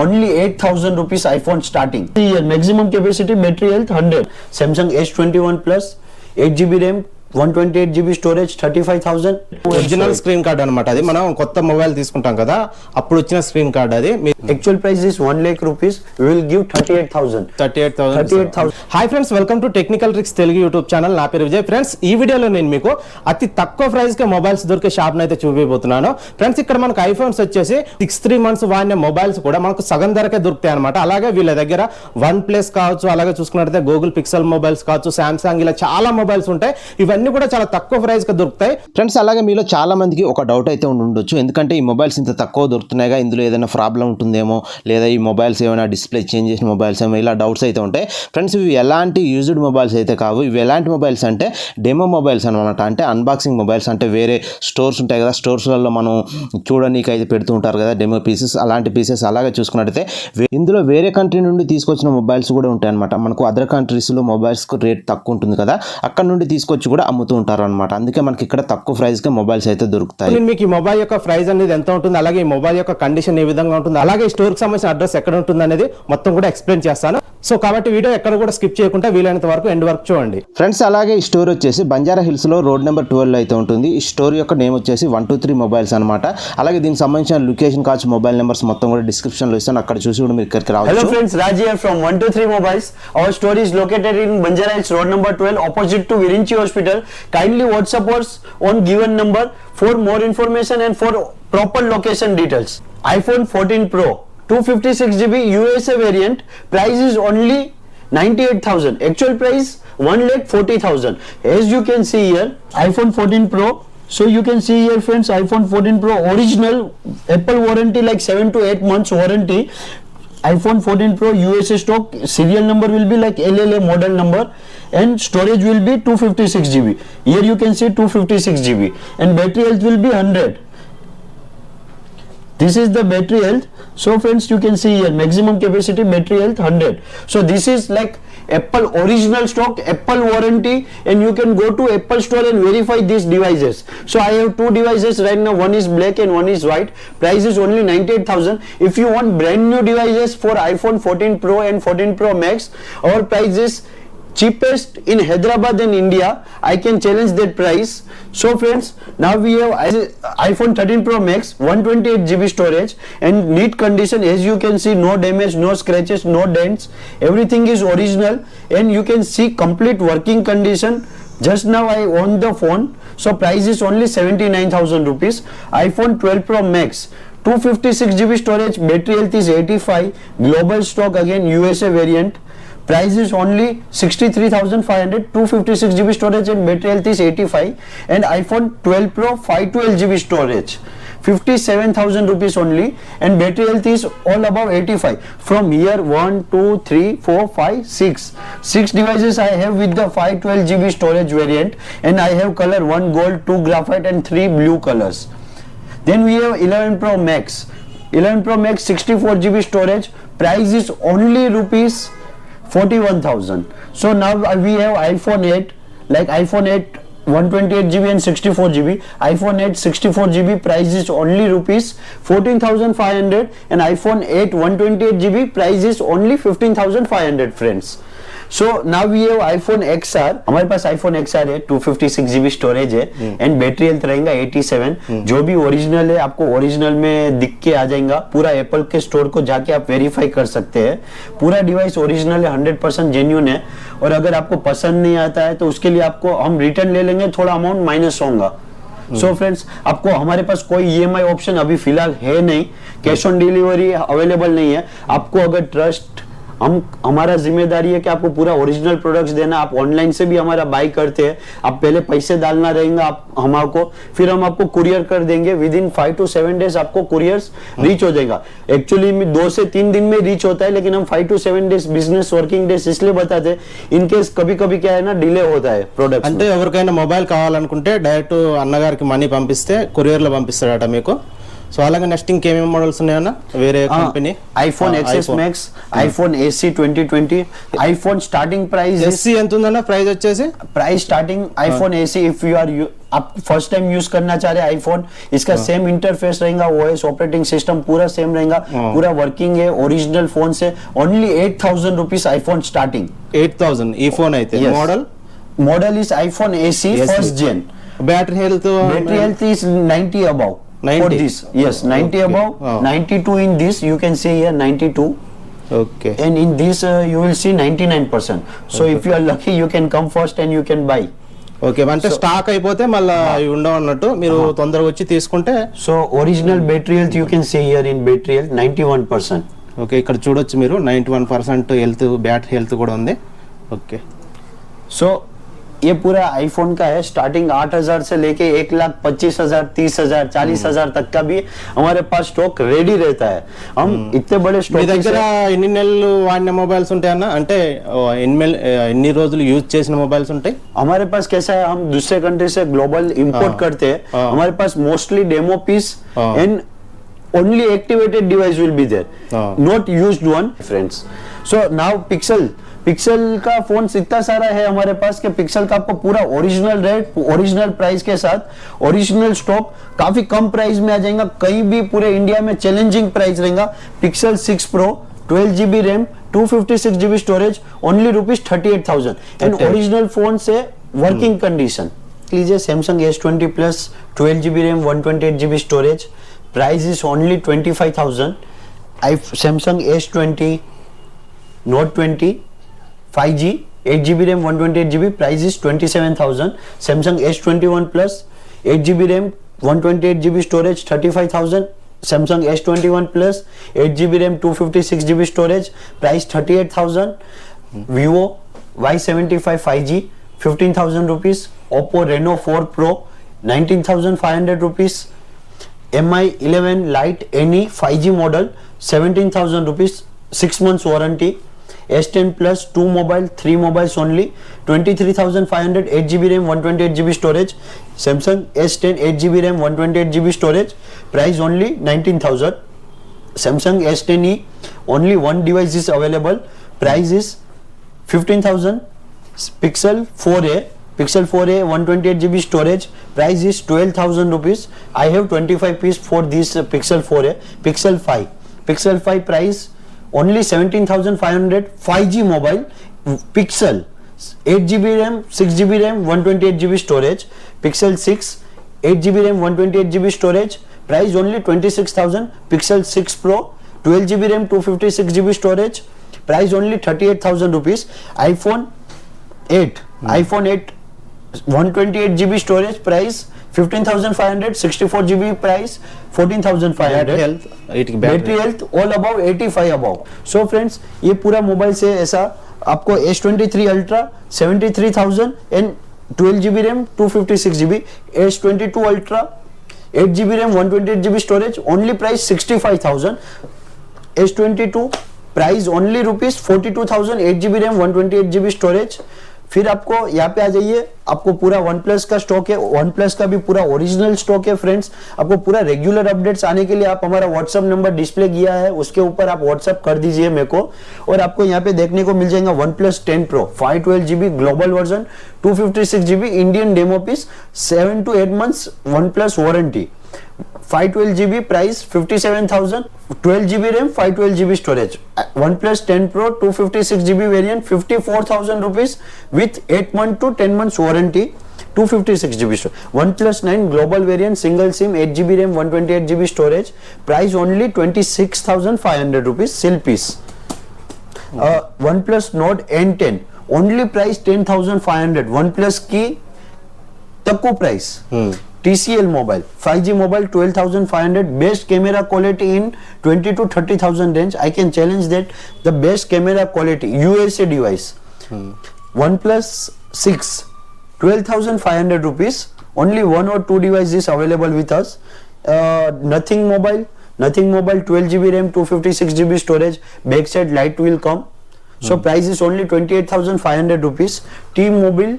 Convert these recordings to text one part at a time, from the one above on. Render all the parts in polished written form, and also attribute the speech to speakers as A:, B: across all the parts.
A: only 8,000 rupees iPhone starting. Here maximum capacity, battery health 100. Samsung S21 Plus, 8GB RAM, 128GB storage 35,000.
B: Original screen card అన్నమాట. అది మనం కొత్త mobile తీసుకుంటాం కదా అప్పుడు వచ్చిన స్క్రీన్ కార్డ్. అది
A: actual price is 1 lakh rupees. We will give 38,000.
B: Hi friends, welcome to technical tricks Telugu YouTube channel. నా పేరు విజయ్. ఫ్రెండ్స్, ఈ వీడియోలో నేను మీకు అతి తక్కువ ప్రైస్ కి మొబైల్స్ దొరికే షాప్ అయితే చూపిపోతున్నాను. ఫ్రెండ్స్, ఇక్కడ మనకు ఐఫోన్స్ వచ్చేసి 6-3 months వాడిన మొబైల్స్ కూడా మనకు సగం ధరకే దొరుకుతాయి అనమాట. అలాగే వీళ్ళ దగ్గర OnePlus కావచ్చు, అలాగే చూసుకున్నట్లయితే గూగుల్ పిక్సెల్ మొబైల్స్ కావచ్చు, సామ్సంగ్, ఇలా చాలా మొబైల్స్ ఉంటాయి. ఇవన్నీ కూడా చాలా తక్కువ ప్రైస్ కి దొరుకుతాయి. ఫ్రెండ్స్, అలాగే మీలో చాలా మందికి ఒక డౌట్ అయితే ఉండొచ్చు, ఎందుకంటే ఈ మొబైల్స్ ఇంత తక్కువ దొరుకుతున్నాయిగా, ఇందులో ఏదైనా ప్రాబ్లం ఉంటుందేమో, లేదా ఈ మొబైల్స్ ఏమైనా డిస్ప్లే చేంజ్ చేసిన మొబైల్స్ ఏమో, ఇలా డౌట్స్ అయితే ఉంటాయి. ఫ్రెండ్స్, ఇవి ఎలాంటి యూజ్డ్ మొబైల్స్ అయితే కావు. ఇవి ఎలాంటి మొబైల్స్ అంటే డెమో మొబైల్స్ అనమాట. అంటే అన్బాక్సింగ్ మొబైల్స్. అంటే వేరే స్టోర్స్ ఉంటాయి కదా, స్టోర్స్లలో మనం చూడడానికి అయితే పెడుతూ ఉంటారు కదా డెమో పీసెస్, అలాంటి పీసెస్. అలాగే చూసుకున్నట్టయితే ఇందులో వేరే కంట్రీ నుండి తీసుకొచ్చిన మొబైల్స్ కూడా ఉంటాయి అనమాట. మనకు అదర్ కంట్రీస్లో మొబైల్స్కి రేట్ తక్కువ ఉంటుంది కదా, అక్కడ నుండి తీసుకొచ్చి కూడా అమ్ముతూ ఉంటారు అనమాట. అందుకే మనకి ఇక్కడ తక్కువ ప్రైస్ కి మొబైల్స్ అయితే దొరుకుతాయి. నేను మీకు ఈ మొబైల్ యొక్క ప్రైస్ అనేది ఎంత ఉంటుంది, అలాగే ఈ మొబైల్ యొక్క కండిషన్ ఏ విధంగా ఉంటుంది, అలాగే ఈ స్టోర్ కి సంబంధించిన అడ్రస్ ఎక్కడ ఉంటుంది అనేది మొత్తం కూడా ఎక్స్ప్లెయిన్ చేస్తాను. సో కాబట్టి వీడియో ఎక్కడ కూడా స్కిప్ చేయకుండా వీలైనంత వరకు ఎండ్ వరకు చూడండి. ఫ్రెండ్స్, అలాగే ఈ స్టోర్ వచ్చేసి బంజారా హిల్స్ లో రోడ్ నెంబర్ 12 అయితే ఉంటుంది. ఈ స్టోర్ యొక్క నేమ్ వచ్చేసి 123 మొబైల్స్ అనమాట. అలాగే దీనికి సంబంధించిన లొకేషన్ కావచ్చు, మొబైల్ నెంబర్స్ మొత్తం కూడా డిస్క్రిప్షన్ లో ఇస్తాను, అక్కడ చూసి కూడా మీరు ఇక్కడికి రావచ్చు.
A: Hello friends, Raj here from 123 Mobiles. Our store is located in Banjara Hills, road number 12, opposite to Virinchi Hospital. Kindly WhatsApp us on given number for more information and for proper location details. iPhone 14 Pro, 256GB USA variant. Price is only 98,000. Actual price 1,40,000. As you can see here, iPhone 14 Pro. So you can see here friends, iPhone 14 Pro original, Apple warranty like 7 to 8 months warranty. iPhone 14 Pro USA stock, serial number will be like LLA model number, and storage will be 256GB. Here you can see 256GB, and battery health will be 100. This is the battery health. So friends, you can see here maximum capacity, battery health 100. So this is like Apple original stock, Apple warranty, and you can go to Apple store and verify these devices. So I have two devices right now, one is black and one is white. Price is only 98,000. If you want brand new devices for iPhone 14 Pro and 14 Pro Max, our price is cheapest in Hyderabad and India. I can challenge that price. So friends, now we have iPhone 13 Pro Max, 128GB storage and neat condition. As you can see, no damage, no scratches, no dents, everything is original, and you can see complete working condition. Just now I on the phone. So price is only 79,000 rupees. iPhone 12 Pro Max, 256GB storage, battery health is 85, global stock, again USA variant. Price is only 63,500, 256GB storage and battery health is 85, and iPhone 12 Pro 512GB storage, 57,000 rupees only, and battery health is all above 85. From here 1, 2, 3, 4, 5, 6 devices I have with the 512GB storage variant, and I have color 1 gold, 2 graphite and 3 blue colors. Then we have 11 Pro Max, 11 Pro Max 64GB storage. Price is only rupees 41,000. So now we have iPhone 8, like iPhone 8 128GB and 64GB. iPhone 8 64GB price is only rupees 14,500, and iPhone 8 128GB price is only 15,500 friends. So now we have iPhone XR. हमारे पास iPhone XR है, 256GB storage है, and battery health रहेगा 87. जो भी original है आपको original में दिख के आ जाएगा. पूरा एप्पल के स्टोर को जाके आप वेरीफाई कर सकते हैं. पूरा डिवाइस ओरिजिनल है, 100% जेन्युइन है. और अगर आपको पसंद नहीं आता है तो उसके लिए आपको हम रिटर्न ले लेंगे, थोड़ा अमाउंट माइनस होगा. सो फ्रेंड्स, आपको हमारे पास कोई EMI ऑप्शन अभी फिलहाल है नहीं, कैश ऑन डिलीवरी अवेलेबल नहीं है. आपको अगर ट्रस्ट, हमारा जिम्मेदारी है कि आपको पूरा ओरिजिनल प्रोडक्ट्स देना. आप ऑनलाइन से भी हमारा बाय करते हैं, आप पहले पैसे डालना रहेगा आप हमारे, फिर हम आपको कुरियर कर देंगे. विद इन 5 to 7 days आपको कुरियर्स रीच हो जाएगा. एक्चुअली 2 से 3 दिन में रीच होता है, लेकिन हम 5 to 7 days business working days इसलिए बताते हैं. इन केस कभी कभी क्या है ना, डिले होता है प्रोडक्ट.
B: అంటే ఎవరికైనా మొబైల్ కావాలనుకుంటే డైరెక్ట్ అన్నగారికి మనీ పంపిస్తే కొరియర్ లో పంపిస్తాడట మీకు. సో అలాగే నెక్స్ట్ ఇంకేమేమి మోడల్స్ ఉన్నాయన్నా వేరే company?
A: iPhone XS Max, iPhone SE 2020. iPhone starting price
B: SE ఎంత ఉందన్న ప్రైస్ వచ్చేసి?
A: Price starting iPhone SE if you are आप फर्स्ट टाइम यूज करना चाह रहे आईफोन, इसका सेम इंटरफेस रहेगा, ओएस ऑपरेटिंग सिस्टम पूरा सेम रहेगा, पूरा वर्किंग है, ओरिजिनल फोन से ओनली 8,000 रुपीज आईफोन स्टार्टिंग.
B: 8,000 ఈ ఫోన్ అయితే
A: model is iPhone AC first gen.
B: Battery health
A: is 90 above.
B: 90
A: for this, yes, 90 above. 92 in this, you can see here 92.
B: Okay.
A: And in this you will see 99%. So if you are lucky, you can come first and you can buy.
B: Okay, అంటే stock అయిపోతే మళ్ళీ అవి ఉండవు అన్నట్టు, మీరు తొందరగా వచ్చి తీసుకుంటే.
A: So original battery health you can see here in battery health 91%.
B: Okay, ఇక్కడ చూడొచ్చు మీరు 91% హెల్త్, బ్యాటరీ హెల్త్ కూడా ఉంది. ఓకే,
A: సో ये पूरा आईफोन का है. स्टार्टिंग 8,000 से लेके 1,25,000, 30,000, 40,000 तक का भी हमारे पास स्टॉक रेडी रहता है. हम इतने बड़े
B: మీ
A: स्टॉक
B: దగ్గర ఎన్ని నెలలు వాడిన మొబైల్స్ ఉంటాయన్న, అంటే ఎన్ని రోజులు యూజ్ చేసిన మొబైల్స్ ఉంటాయి?
A: हमारे पास कैसा है, हम दूसरे कंट्री से ग्लोबल इंपोर्ट करते हैं. हमारे पास mostly demo piece and only activated device will be there, not used one, friends. So now pixel का फोन इतना सारा है हमारे पास कि पिक्सल का आपको पूरा ओरिजिनल रेट, ओरिजिनल प्राइस के साथ, ओरिजिनल स्टॉक काफी कम प्राइस में आ जाएगा. कहीं भी पूरे इंडिया में चैलेंजिंग प्राइस रहेगा. Pixel 6 Pro 12GB RAM 256GB storage only ₹38,000 and original phone से वर्किंग कंडीशन. लीजिए Samsung S20 Plus 12GB RAM 128GB storage, price is only 25,000. Samsung S20 Note 20 5G 8GB RAM 128GB, price is 27,000. Samsung S21 Plus 8GB RAM 128GB storage 35,000. Samsung S21 Plus 8GB RAM 256GB storage, price 38,000. Vivo Y75 5G 15,000 rupees. Oppo Reno 4 Pro 19,500 rupees. MI 11 Lite NE 5G model 17,000 rupees, 6 months warranty. S10 Plus 2 mobile 3 mobiles only 23,500, 8GB RAM 128GB storage. Samsung S10 8GB RAM 128GB storage, price only 19,000. Samsung S10e only one device is available, price is 15,000. Pixel 4a 128GB storage, price is 12,000 rupees. I have 25 piece for this Pixel 4a. Pixel 5 price only 17,500, 5G mobile. Pixel 8GB RAM 6GB RAM 128GB storage. Pixel 6 8GB RAM 128GB storage, price only 26,000. Pixel 6 Pro 12GB RAM 256GB storage, price only 38,000 rupees. iPhone 8 128GB storage, price 15,500, 64GB price 14,500. Battery health all about 85 about. So friends, ये पूरा mobile से ऐसा आपको S23 Ultra 73,000 and 12GB RAM 256GB. S22 Ultra 8GB RAM 128GB storage, only price 65,000. S22 price only ₹42,000, 8GB RAM 128GB storage. फिर आपको यहाँ पे आ जाइए, आपको पूरा OnePlus का स्टॉक है. OnePlus का भी पूरा ओरिजिनल स्टॉक है फ्रेंड्स. आपको पूरा रेगुलर अपडेट्स आने के लिए आप हमारा व्हाट्सएप नंबर डिस्प्ले किया है, उसके ऊपर आप व्हाट्सएप कर दीजिए मेरे को, और आपको यहाँ पे देखने को मिल जाएगा OnePlus 10 Pro 512GB global version 256GB Indian demo piece, 7 to 8 months OnePlus warranty. 512GB price 57,000, 12GB RAM 512GB storage. OnePlus 10 Pro 256GB variant 54,000 rupees with 8 month to 10 months warranty, 256GB storage. OnePlus 9 global variant single SIM 8GB RAM 128GB storage, price only 26,500 rupees seal piece. OnePlus Nord N10 only price 10,500. OnePlus की तक्को price. TCL mobile 5G mobile 12,500, best camera quality in 20 to 30,000 range. I can challenge that the best camera quality USA device. OnePlus 6 12,500 rupees, only 1 or 2 devices available with us. Nothing mobile 12GB RAM 256GB storage, backside light will come. So price is only 28,500 rupees. T-Mobile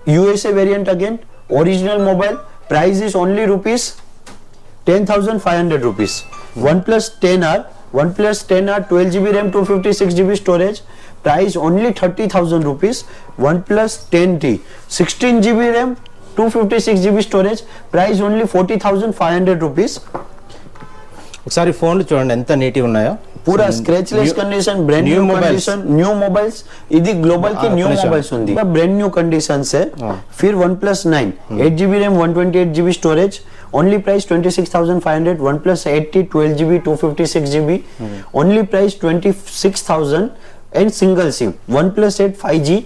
A: USA variant again, original mobile, price is only rupees 10,500 rupees. OnePlus 10R 12GB RAM 256GB storage, price only 30,000 rupees. OnePlus 10T 16GB RAM 256 GB storage, price only 40,500 rupees.
B: ఒకసారి ఫోన్లు చూడండి ఎంత నీట్గా ఉన్నాయో,
A: पूरा scratchless condition, brand new condition, new mobiles, इदी global की new mobiles ఉంది, ब्रांड न्यू कंडीशन से. फिर OnePlus 9 8GB RAM 128GB storage, only price 26,500. OnePlus 80 12GB 256GB, only price 26,000 and single SIM. OnePlus 8 5G,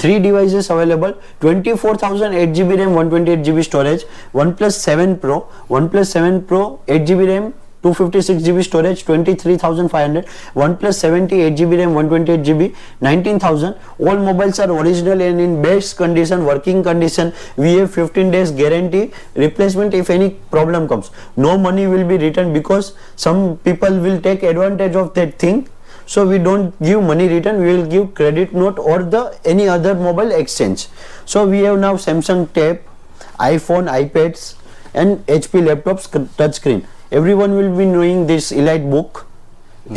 A: 3 devices available, 24,000 8GB RAM 128GB storage. OnePlus 7 Pro, OnePlus 7 Pro 8GB RAM 256GB storage, 23,500. OnePlus 70 8GB RAM 128GB, 19,000. All mobiles are original and in best condition, working condition. We have 15 days guarantee replacement if any problem comes. No money will be returned because some people will take advantage of that thing. So we don't give money return, we will give credit note or the any other mobile exchange. So we have now Samsung Tab, iPhone, iPads and HP laptops touch screen. Everyone will be knowing this Elite book.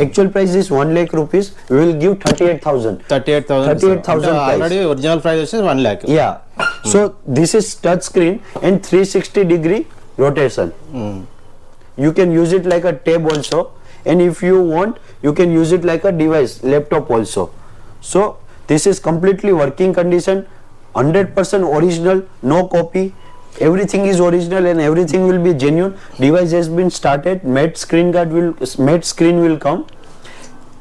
A: Actual price is 1 lakh rupees. We will give 38,000.
B: 38,000 already original price is 1 lakh.
A: Yeah. So this is touch screen and 360-degree rotation. You can use it like a tab also, and if you want you can use it like a device, laptop also. So this is completely working condition, 100% original, no copy. Everything is original and everything will be genuine. Device has been started, matte screen will come.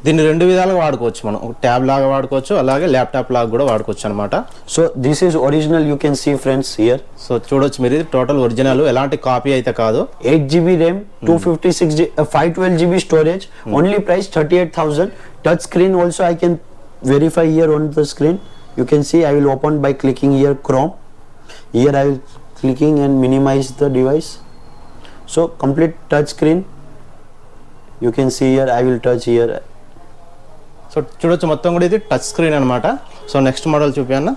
B: దీన్ని రెండు విధాలుగా వాడుకోవచ్చు, మనం tab లాగా వాడుకోవచ్చు, అలాగే laptop లాగా కూడా వాడుకోవచ్చు అన్నమాట.
A: So this is original, you can see friends here.
B: So చూడొచ్చు మీరు, ఇది టోటల్ ఒరిజినల్, ఎలాంటి కాపీ అయితే కాదు.
A: 8GB RAM 512GB storage, only price 38,000. touch screen also I can verify here on the screen. You can see I will open by clicking here Chrome. Here I will clicking and minimize the device. So complete touch screen, you can see here I will touch here.
B: So చూడొచ్చు మొత్తం కూడా ఇది touch screen అన్నమాట. So next model చూపియన్నా.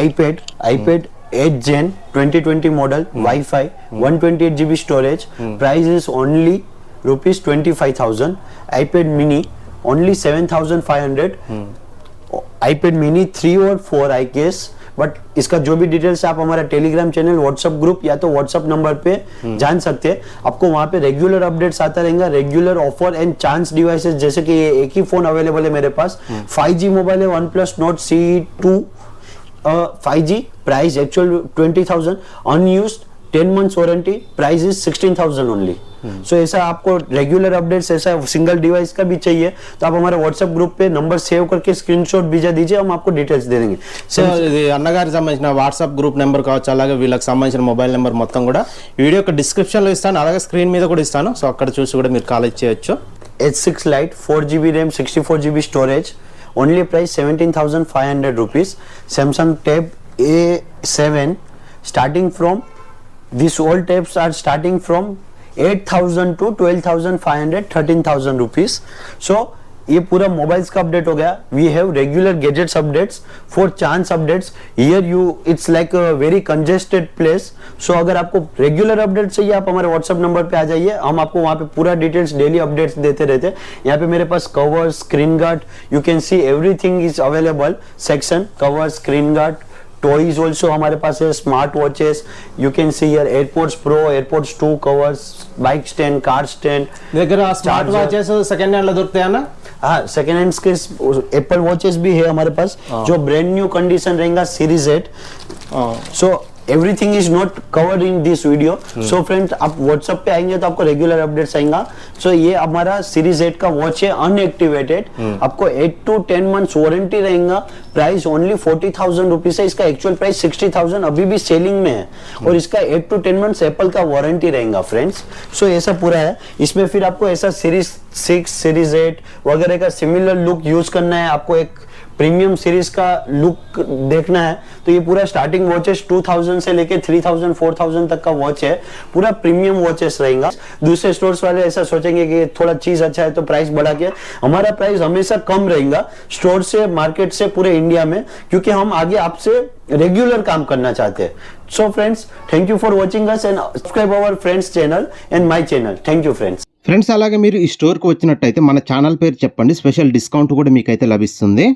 B: iPad 8 Gen 2020 model, Wi-Fi, 128GB storage, price is only rupees 25,000. iPad mini only 7,500. iPad mini 3 or 4 I guess, but इसका जो भी details आप हमारा टेलीग्राम चैनल, व्हाट्सएप ग्रुप या तो व्हाट्सएप नंबर पे जान सकते हैं. आपको वहाँ पे रेगुलर अपडेट्स आता रहेगा, regular offer and chance devices. जैसे कि ये एक ही फोन अवेलेबल है मेरे पास, 5G मोबाइल है, OnePlus Nord CE2 5G, price actual 20,000, unused, 10 months warranty, price is 16,000 only. So ऐसा आपको रेगुलर अपडेट्स, ऐसा सिंगल डिवाइस का भी चाहिए तो आप हमारे व्हाट्सएप ग्रुप पे नंबर सेव करके स्क्रीनशॉट भेजा दीजिए, हम आपको डिटेल्स दे देंगे. సో ఇది అన్నగారికి సంబంధించిన వాట్సాప్ గ్రూప్ నెంబర్ కావచ్చు, అలాగే వీళ్ళకి సంబంధించిన మొబైల్ నెంబర్ మొత్తం కూడా వీడియో యొక్క డిస్క్రిప్షన్లో ఇస్తాను, అలాగే స్క్రీన్ మీద కూడా ఇస్తాను. సో అక్కడ చూసి కూడా మీరు కాల్ చేయొచ్చు.
A: H6 Lite 4GB RAM 64GB storage, only price 17,500 rupees. Samsung Tab A7 starting from, these all tabs are starting from 8,000 to 12,500, 13,000 rupees. So ये पूरा मोबाइल्स का अपडेट हो गया. We have regular gadgets updates, for chance updates. Here you it's like a very congested place. So अगर आपको regular update चाहिए आप हमारे व्हाट्सएप नंबर पे आ जाइए, हम आपको वहाँ पे पूरा डिटेल्स डेली अपडेट्स देते रहते हैं. यहाँ पे मेरे पास cover, screen guard, you can see everything is available section. Cover, screen guard, toys also हमारे पास है, smart watches, you can see here AirPods pro, AirPods 2 covers, bike stand, car stand.
B: దగ్గర స్మార్ట్ వాచెస్ సెకండ్ హ్యాండ్ లో దొరుకుతాయన్నా?
A: हाँ, second hands के Apple watches भी है हमारे पास, जो ब्रांड न्यू कंडीशन रहेगा series 8. So everything is not covered in this video. So friends आप व्हाट्सएप पे आएंगे तो आपको रेगुलर अपडेट्स आएगा. सो ये हमारा सीरीज 8 का वॉच है, अनएक्टिवेटेड. आपको 8 to 10 months वारंटी रहेगा. प्राइस ओनली 40,000 रुपीज है. इसका एक्चुअल प्राइस 60,000 अभी भी सेलिंग में है, और इसका 8 to 10 months एप्पल का वारंटी रहेगा फ्रेंड्स. सो ऐसा पूरा है. इसमें फिर आपको ऐसा सीरीज 6, सीरीज 8 वगैरह का सिमिलर लुक यूज करना है, आपको एक प्रीमियम सीरीज का लुक देखना है तो ये पूरा स्टार्टिंग वॉचेस 2000 से लेके 3000 4000 तक का वॉच है. पूरा प्रीमियम वॉचेस रहेगा. दूसरे स्टोर्स वाले ऐसा सोचेंगे कि थोड़ा चीज अच्छा है तो प्राइस बढ़ा के, हमारा प्राइस हमेशा कम रहेगा स्टोर से, मार्केट से, पूरे इंडिया में, क्योंकि हम आगे आपसे रेगुलर काम करना चाहते हैं. So friends, thank you for watching us and subscribe our friends channel and my channel. Thank you friends.
B: Friends అలాగే మీరు ఈ స్టోర్కి వచ్చినట్టయితే మన ఛానల్ పేరు చెప్పండి, స్పెషల్ డిస్కౌంట్ కూడా మీకైతే లభిస్తుంది.